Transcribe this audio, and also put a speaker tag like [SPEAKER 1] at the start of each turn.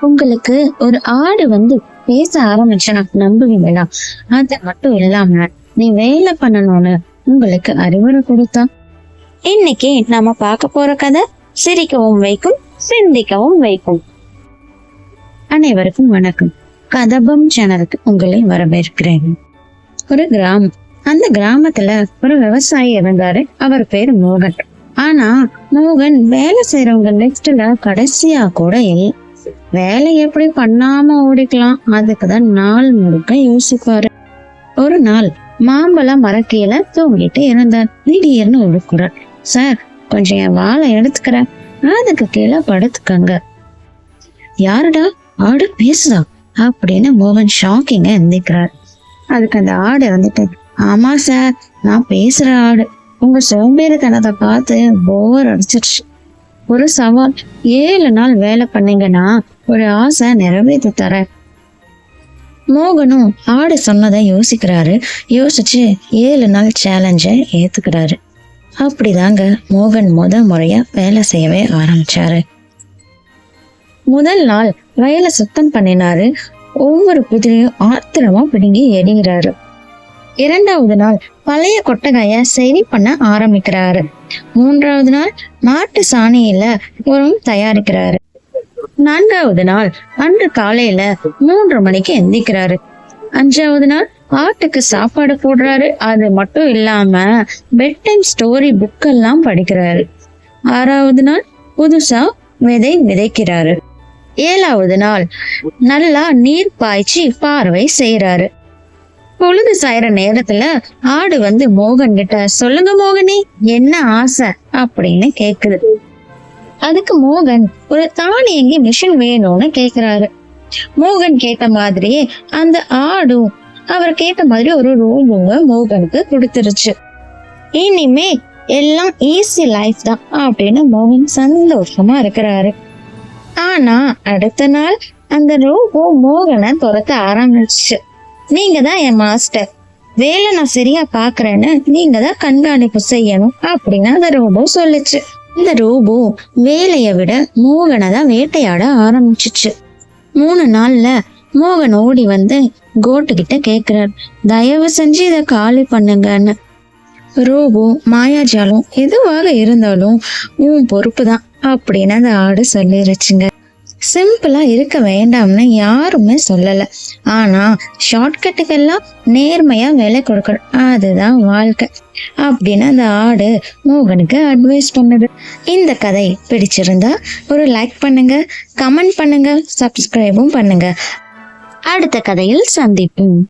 [SPEAKER 1] உங்களுக்கு ஒரு ஆடு வந்து பேச ஆரம்பிச்சா நம்புவீங்களா? அது மட்டும் இல்லாம நீ வேலை பண்ணணும்னு உங்களுக்கு அறிவுரை கொடுத்தா? இன்னைக்கு நாம பார்க்க போற கதை சிரிக்கவும் வைக்கும், சிந்திக்கவும் வைக்கும். அனைவருக்கும் வணக்கம். கதபம் சேனலுக்கு உங்களை வரவேற்கிறேன். ஒரு கிராமம். அந்த கிராமத்துல ஒரு விவசாயி இருந்தாரு. அவர் பேரு மோகன். ஆனா மோகன் வேலை செய்யறவங்க லிஸ்ட்ல கடைசியா கூட இல்லை. வேலை எப்படி பண்ணாம ஓடிக்கலாம், அதுக்குதான் நாள் முழுக்க யோசிப்பாரு. ஒரு நாள் மாம்பழ மரக்கீழ தூங்கிட்டு இருந்தார். திடீர்னு ஒரு குரல், சார் கொஞ்சம் என் வாழை எடுத்துக்கிறேன், அதுக்கு கீழே படுத்துக்கங்க. யாருடா, ஆடு பேசுதா அப்படின்னு மோகன் ஷாக்கிங்க எந்திக்கிறார். அதுக்கு அந்த ஆடு வந்துட்டு, ஆமா சார், நான் பேசுற ஆடு. உங்க சோம்பேறித்தனத்தை பார்த்து போர் அடிச்சிருச்சு. ஒரு சவால், 7 நாள் வேலை பண்ணீங்கன்னா ஒரு ஆசை நிறைவேற்றி தரேன். மோகனும் ஆடு சொன்னதை யோசிக்கிறாரு. யோசிச்சு 7 நாள் சேலஞ்ச ஏத்துக்கிறாரு. அப்படிதாங்க மோகன் முறையா வேலை செய்யவே ஆரம்பிச்சாரு. முதல் நாள் வயலை சுத்தம் பண்ணினாரு. ஒவ்வொரு புதிரையும் ஆத்திரமா பிடுங்கி எறிகிறாரு. 2வது நாள் பழைய கொட்டகைய சரி பண்ண ஆரம்பிக்கிறாரு. 3வது நாள் மாட்டு சாணியில உரம் தயாரிக்கிறாரு. 4வது நாள் அன்று காலையில 3 மணிக்கு எந்திக்கிறாரு. 5வது நாள் ஆட்டுக்கு சாப்பாடு போடுறாரு. அது மட்டும் இல்லாம பெட் டைம் ஸ்டோரி புக் எல்லாம் படிக்கிறாரு. 6வது நாள் புதுசா விதைக்கிறாரு. 7வது நாள் நல்லா நீர் பாய்ச்சி பார்வை செய்யறாரு. பொழுது சாயிற நேரத்துல ஆடு வந்து மோகன் கிட்ட, சொல்லுங்க மோகனே, என்ன ஆசை அப்படின்னு கேக்குது. அதுக்கு மோகன் ஒரு தானியங்கி மிஷின் வேணும்னு கேக்குறாரு. மோகன் கேட்ட மாதிரியே அந்த ஆடும் அவர் கேட்ட மாதிரி ஒரு ரோபோவை மோகனுக்கு கொடுத்துருச்சு. இனிமே எல்லாம் ஈஸி லைஃப் தான் அப்படின்னு மோகன் சந்தோஷமா இருக்கிறாரு. ஆனா அடுத்த நாள் அந்த ரோபோ மோகனை துரத்த ஆரம்பிச்சு. நீங்க தான் என் மாஸ்டர், வேலை நான் சரியா பாக்குறேன்னு நீங்க தான் கண்காணிப்பு செய்யணும் அப்படின்னு அந்த ரோபோ சொல்லுச்சு. இந்த ரோபோ வேலைய விட மோகனை தான் வேட்டையாட ஆரம்பிச்சிச்சு. 3 நாள்ல மோகன் ஓடி வந்து கோட்டு கிட்ட கேக்குறாரு, தயவு செஞ்சு இதை காலி பண்ணுங்கன்னு. ரோபோ மாயாஜாலம் எதுவாக இருந்தாலும் உன் பொறுப்பு தான் அப்படின்னு அந்த ஆடு சொல்லிருச்சுங்க. சிம்பிளா இருக்க வேண்டாம்னு யாருமே சொல்லல. ஆனா ஷார்ட்கட்டுக்கெல்லாம் நேர்மையா வேலை கொடுக்கணும், அதுதான் வாழ்க்கை அப்படின்னு அந்த ஆடு மோகனுக்கு அட்வைஸ் பண்ணுது. இந்த கதை பிடிச்சிருந்தா ஒரு லைக் பண்ணுங்க, கமெண்ட் பண்ணுங்க, சப்ஸ்கிரைபும் பண்ணுங்க. அடுத்த கதையில் சந்திப்போம்.